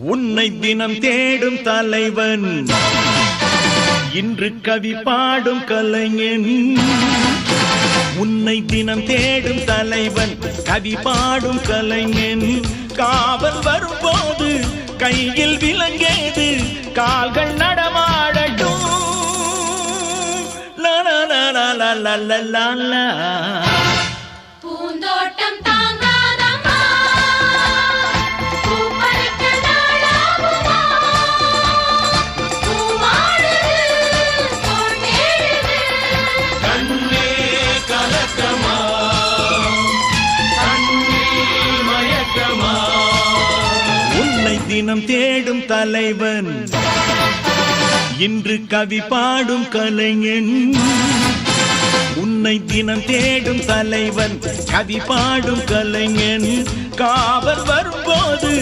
உன்னை தினம் தேடும் தலைவன் இன்று கவி பாடும் கலைஞன். உன்னை தினம் தேடும் தலைவன் கவி பாடும் கலைஞன். காவல் வரும்போது கையில் விலங்கேது கால்கள் நடமாடட்டும். பூந்தோட்டம் தினம் தேடும் தலைவன் இன்று கவி பாடும் கலைஞன். உன்னை தினம் தேடும் தலைவன் கவி பாடும் கலைஞன். காவல் வரும்போது